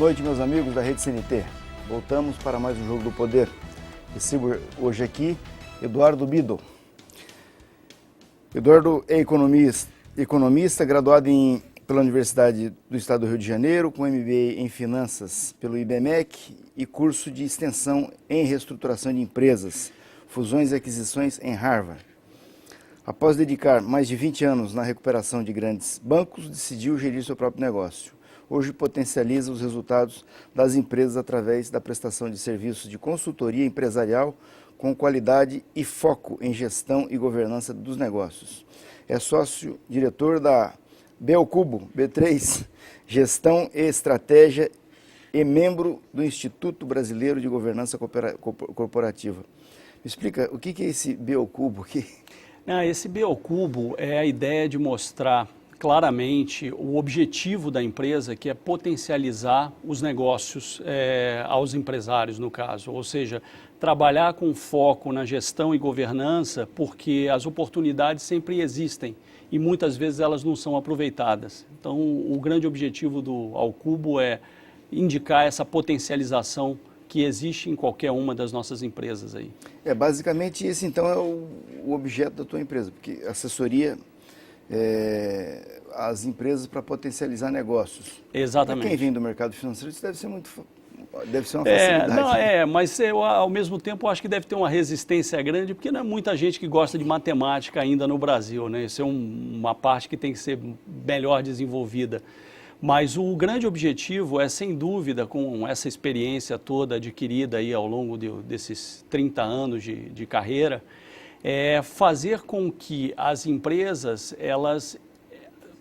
noite, meus amigos da Rede CNT. Voltamos para mais um Jogo do Poder. Recebo hoje aqui Eduardo Biddle. Eduardo é economista graduado pela Universidade do Estado do Rio de Janeiro, com MBA em Finanças pelo IBMEC e curso de extensão em reestruturação de empresas, fusões e aquisições em Harvard. Após dedicar mais de 20 anos na recuperação de grandes bancos, decidiu gerir seu próprio negócio. Hoje potencializa os resultados das empresas através da prestação de serviços de consultoria empresarial com qualidade e foco em gestão e governança dos negócios. É sócio-diretor da Beocubo, B3, Gestão e Estratégia e membro do Instituto Brasileiro de Governança Corporativa. Me explica, o que é esse Beocubo aqui? Esse Beocubo é a ideia de mostrar claramente o objetivo da empresa, que é potencializar os negócios aos empresários, no caso. Ou seja, trabalhar com foco na gestão e governança, porque as oportunidades sempre existem e muitas vezes elas não são aproveitadas. Então, o grande objetivo do Beocubo é indicar essa potencialização que existe em qualquer uma das nossas empresas aí. Basicamente esse então é o objeto da tua empresa, porque assessoria as empresas para potencializar negócios. Exatamente. Para quem vem do mercado financeiro, isso deve ser uma facilidade. Mas ao mesmo tempo eu acho que deve ter uma resistência grande, porque não é muita gente que gosta de matemática ainda no Brasil, né? Isso é uma parte que tem que ser melhor desenvolvida. Mas o grande objetivo é, sem dúvida, com essa experiência toda adquirida aí ao longo desses 30 anos de carreira, é fazer com que as empresas elas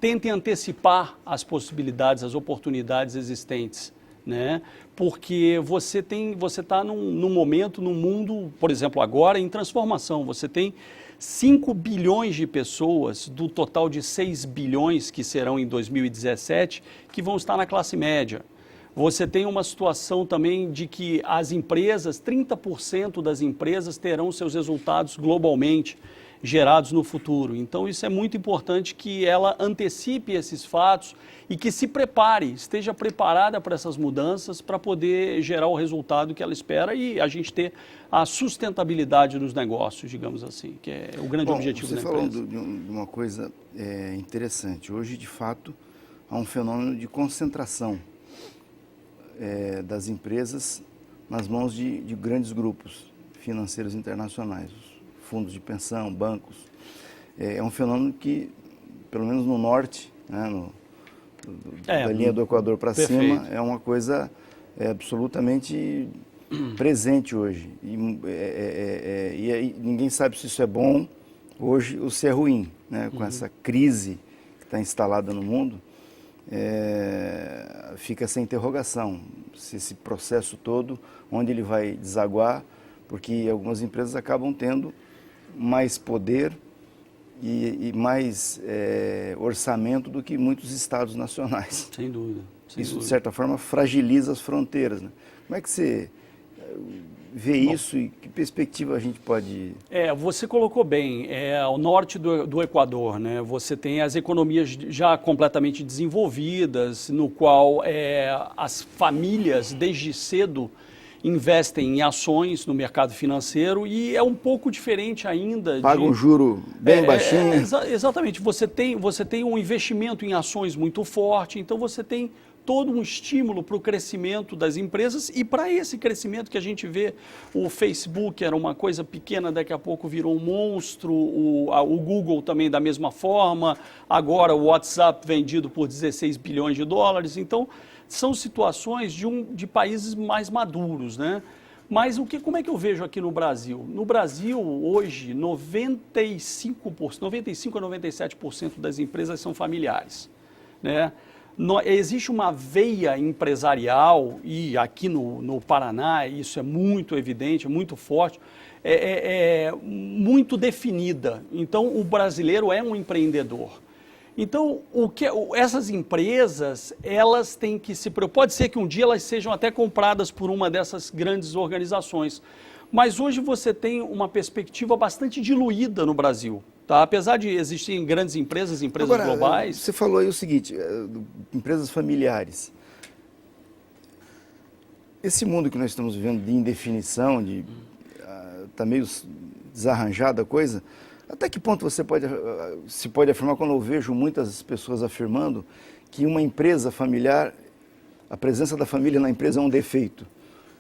tentem antecipar as possibilidades, as oportunidades existentes, né? Porque você está num momento, num mundo, por exemplo, agora em transformação. Você tem 5 bilhões de pessoas, do total de 6 bilhões que serão em 2017, que vão estar na classe média. Você tem uma situação também de que as empresas, 30% das empresas terão seus resultados globalmente gerados no futuro. Então isso é muito importante que ela antecipe esses fatos e que se prepare, esteja preparada para essas mudanças para poder gerar o resultado que ela espera e a gente ter a sustentabilidade dos negócios, digamos assim, que é o grande objetivo da empresa. Você falou de uma coisa interessante. Hoje, de fato, há um fenômeno de concentração das empresas nas mãos de grandes grupos financeiros internacionais, fundos de pensão, bancos. É um fenômeno que, pelo menos no norte, né, da linha do Equador para cima, é uma coisa absolutamente presente hoje. E aí, ninguém sabe se isso é bom hoje ou se é ruim, né? Com essa crise que está instalada no mundo, fica essa interrogação, se esse processo todo, onde ele vai desaguar, porque algumas empresas acabam tendo mais poder e mais orçamento do que muitos estados nacionais. Sem dúvida. Isso, de certa forma, fragiliza as fronteiras, né? Como é que você vê isso e que perspectiva a gente pode... Você colocou bem, ao norte do Equador, né? Você tem as economias já completamente desenvolvidas, no qual as famílias, desde cedo, investem em ações no mercado financeiro e é um pouco diferente ainda. Paga um juro bem baixinho. Exatamente. Você tem um investimento em ações muito forte, então você tem todo um estímulo para o crescimento das empresas e para esse crescimento que a gente vê, o Facebook era uma coisa pequena, daqui a pouco virou um monstro, o Google também da mesma forma, agora o WhatsApp vendido por 16 bilhões de dólares, então são situações de países mais maduros, né? Mas como é que eu vejo aqui no Brasil? No Brasil, hoje, 95 a 97% das empresas são familiares, né? Existe uma veia empresarial, e aqui no Paraná isso é muito evidente, muito forte, muito definida. Então, o brasileiro é um empreendedor. Então, essas empresas, elas têm que se preocupar. Pode ser que um dia elas sejam até compradas por uma dessas grandes organizações, mas hoje você tem uma perspectiva bastante diluída no Brasil. Tá? Apesar de existirem grandes empresas Agora, globais... Você falou aí o seguinte, empresas familiares. esse mundo que nós estamos vivendo de indefinição, está meio desarranjada a coisa, até que ponto você se pode afirmar, quando eu vejo muitas pessoas afirmando que uma empresa familiar, a presença da família na empresa é um defeito?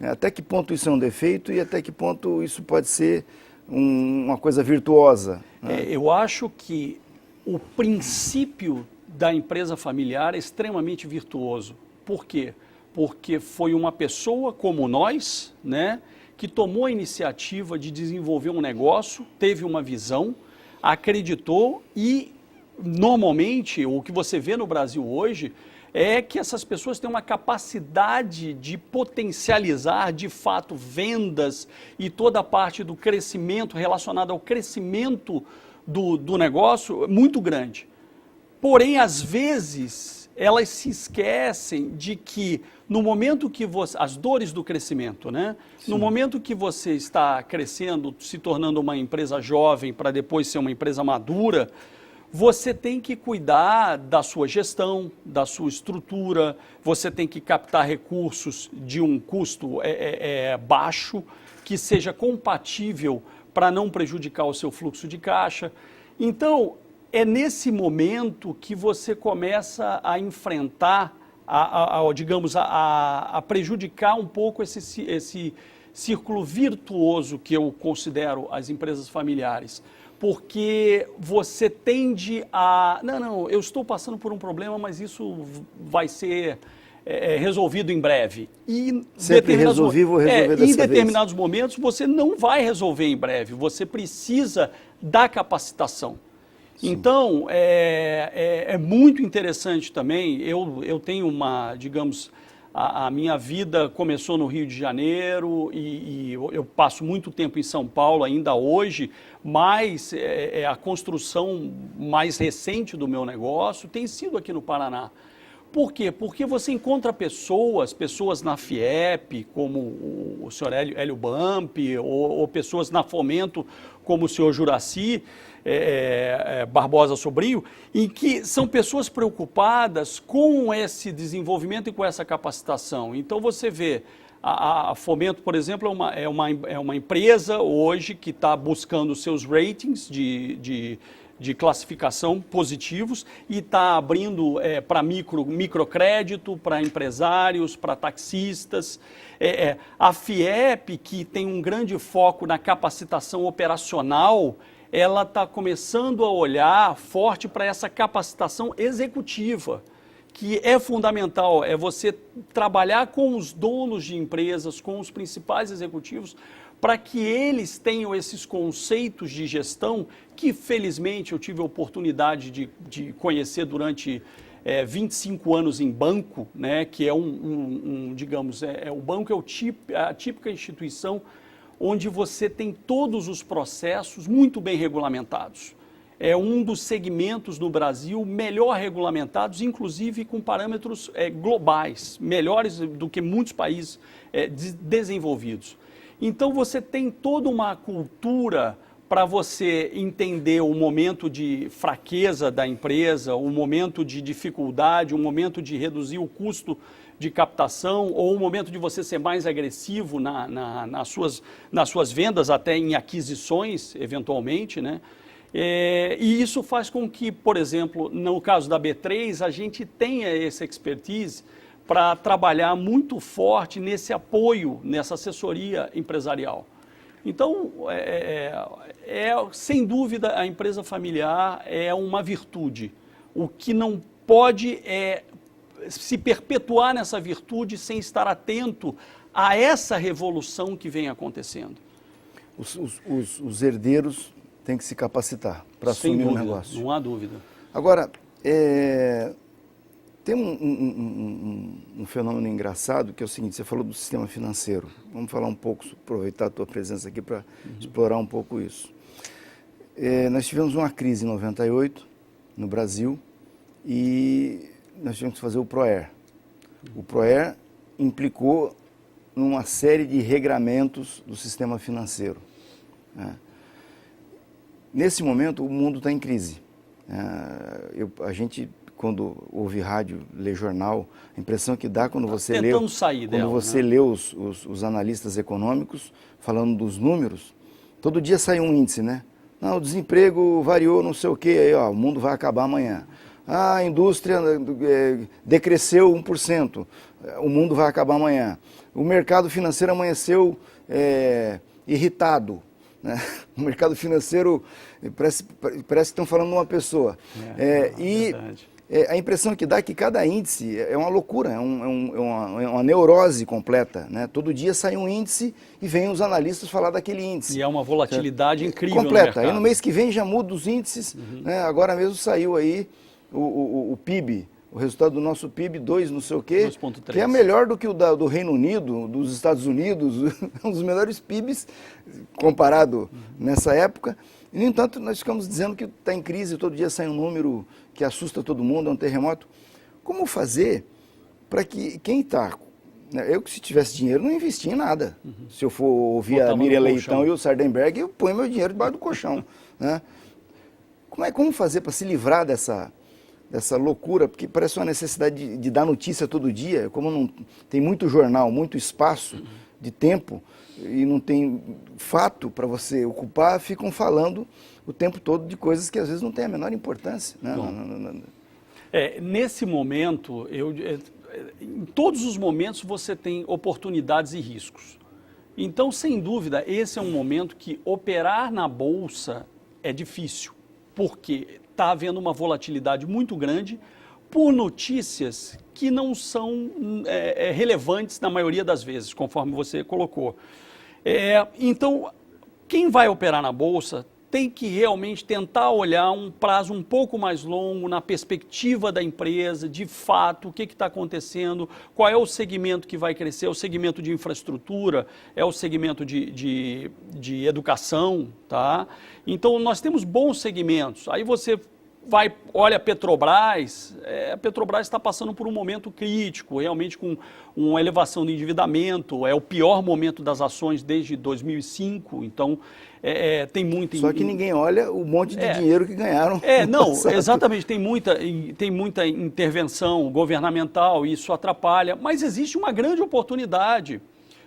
Até que ponto isso é um defeito e até que ponto isso pode ser uma coisa virtuosa? Né? Eu acho que o princípio da empresa familiar é extremamente virtuoso. Por quê? Porque foi uma pessoa como nós, né, que tomou a iniciativa de desenvolver um negócio, teve uma visão, acreditou e, normalmente, o que você vê no Brasil hoje é que essas pessoas têm uma capacidade de potencializar, de fato, vendas e toda a parte do crescimento relacionada ao crescimento do negócio muito grande. Porém, às vezes, elas se esquecem de que no momento que você... As dores do crescimento, né? Sim. No momento que você está crescendo, se tornando uma empresa jovem para depois ser uma empresa madura, você tem que cuidar da sua gestão, da sua estrutura, você tem que captar recursos de um custo baixo, que seja compatível para não prejudicar o seu fluxo de caixa. Então, é nesse momento que você começa a enfrentar, digamos, a prejudicar um pouco esse círculo virtuoso que eu considero as empresas familiares. Porque você tende a... Não, eu estou passando por um problema, mas isso vai ser resolvido em breve. E sempre resolvi, vou resolver dessa vez. Em determinados momentos, você não vai resolver em breve. Você precisa da capacitação. Sim. Então, é muito interessante também. Eu tenho digamos... A minha vida começou no Rio de Janeiro e eu passo muito tempo em São Paulo ainda hoje, mas a construção mais recente do meu negócio tem sido aqui no Paraná. Por quê? Porque você encontra pessoas na FIEP, como o senhor Hélio Bump, ou pessoas na Fomento, como o senhor Juraci Barbosa Sobrinho, em que são pessoas preocupadas com esse desenvolvimento e com essa capacitação. Então você vê, a Fomento, por exemplo, é uma empresa hoje que está buscando seus ratings de classificação positivos e está abrindo para microcrédito, para empresários, para taxistas. A FIEP, que tem um grande foco na capacitação operacional, ela está começando a olhar forte para essa capacitação executiva, que é fundamental, é você trabalhar com os donos de empresas, com os principais executivos, para que eles tenham esses conceitos de gestão que, felizmente, eu tive a oportunidade de conhecer durante 25 anos em banco, né, que é digamos, o banco é a típica instituição onde você tem todos os processos muito bem regulamentados. É um dos segmentos no Brasil melhor regulamentados, inclusive com parâmetros globais, melhores do que muitos países desenvolvidos. Então você tem toda uma cultura para você entender o momento de fraqueza da empresa, o momento de dificuldade, o momento de reduzir o custo de captação ou o momento de você ser mais agressivo nas suas vendas, até em aquisições, eventualmente, né? E isso faz com que, por exemplo, no caso da B3, a gente tenha essa expertise para trabalhar muito forte nesse apoio, nessa assessoria empresarial. Então, sem dúvida, a empresa familiar é uma virtude. O que não pode é se perpetuar nessa virtude sem estar atento a essa revolução que vem acontecendo. Os herdeiros têm que se capacitar para assumir o negócio. Não há dúvida. Agora, tem um fenômeno engraçado que é o seguinte: você falou do sistema financeiro. Vamos falar um pouco, aproveitar a tua presença aqui para explorar um pouco isso. Nós tivemos uma crise em 98 no Brasil e nós tivemos que fazer o PROER. O PROER implicou numa série de regramentos do sistema financeiro. Nesse momento, o mundo está em crise. A gente quando ouve rádio, lê jornal, a impressão que dá quando você lê os analistas econômicos falando dos números, todo dia sai um índice, né? Não, o desemprego variou não sei o quê, aí, ó, o mundo vai acabar amanhã. Ah, a indústria decresceu 1%, o mundo vai acabar amanhã. O mercado financeiro amanheceu irritado, né? O mercado financeiro parece que estão falando de uma pessoa. A impressão que dá é que cada índice é uma loucura, é uma neurose completa, né? Todo dia sai um índice e vem os analistas falar daquele índice. E é uma volatilidade incrível completa. No mercado. Aí no mês que vem já muda os índices, né? Agora mesmo saiu aí o PIB, o resultado do nosso PIB, 2 não sei o quê, 2,3. que é melhor do que o do Reino Unido, dos Estados Unidos, um dos melhores PIBs comparado nessa época. E, no entanto, nós ficamos dizendo que está em crise, todo dia sai um número que assusta todo mundo, é um terremoto. Como fazer para que quem está... Eu que se tivesse dinheiro não investia em nada. Se eu for ouvir a Miriam Leitão e o Sardenberg, eu ponho meu dinheiro debaixo do colchão. Né? Como fazer para se livrar dessa loucura? Porque parece uma necessidade de dar notícia todo dia, como não tem muito jornal, muito espaço de tempo, e não tem fato para você ocupar, ficam falando o tempo todo de coisas que às vezes não têm a menor importância. Né? Nesse momento, em todos os momentos você tem oportunidades e riscos. Então, sem dúvida, esse é um momento que operar na Bolsa é difícil, porque está havendo uma volatilidade muito grande por notícias que não são relevantes na maioria das vezes, conforme você colocou. Então, quem vai operar na Bolsa tem que realmente tentar olhar um prazo um pouco mais longo na perspectiva da empresa, de fato, o que está acontecendo, qual é o segmento que vai crescer, é o segmento de infraestrutura, é o segmento de educação, tá? Então, nós temos bons segmentos. Aí você olha a Petrobras está passando por um momento crítico, realmente com uma elevação do endividamento, é o pior momento das ações desde 2005, então tem muito... Só que ninguém olha o monte de dinheiro que ganharam. Exatamente, tem muita intervenção governamental, isso atrapalha, mas existe uma grande oportunidade.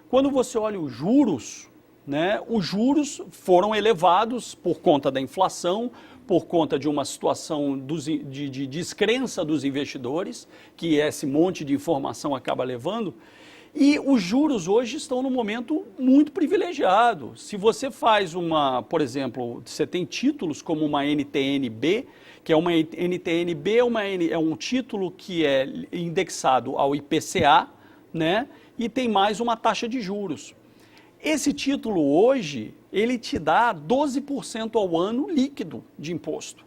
Quando você olha os juros, né, os juros foram elevados por conta da inflação, por conta de uma situação de descrença dos investidores, que esse monte de informação acaba levando, e os juros hoje estão num momento muito privilegiado. Se você faz por exemplo, você tem títulos como uma NTN-B, que é uma NTN-B, é um título que é indexado ao IPCA, né, e tem mais uma taxa de juros. Esse título hoje, ele te dá 12% ao ano líquido de imposto.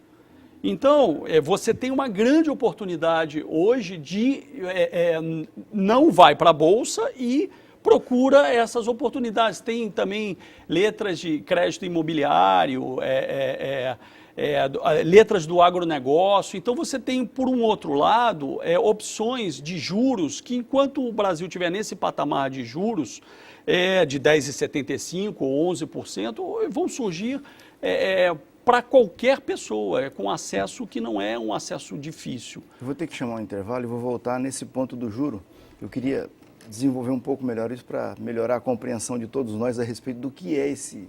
Então, você tem uma grande oportunidade hoje de não vai para a Bolsa e procura essas oportunidades. Tem também letras de crédito imobiliário, letras do agronegócio. Então, você tem, por um outro lado, opções de juros que, enquanto o Brasil estiver nesse patamar de juros, de 10,75% ou 11%, vão surgir para qualquer pessoa, com acesso que não é um acesso difícil. Eu vou ter que chamar um intervalo e vou voltar nesse ponto do juro. Eu queria desenvolver um pouco melhor isso para melhorar a compreensão de todos nós a respeito do que é esse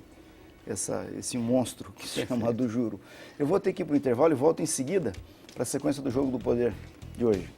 monstro que se chama do juro. Eu vou ter que ir para o intervalo e volto em seguida para a sequência do Jogo do Poder de hoje.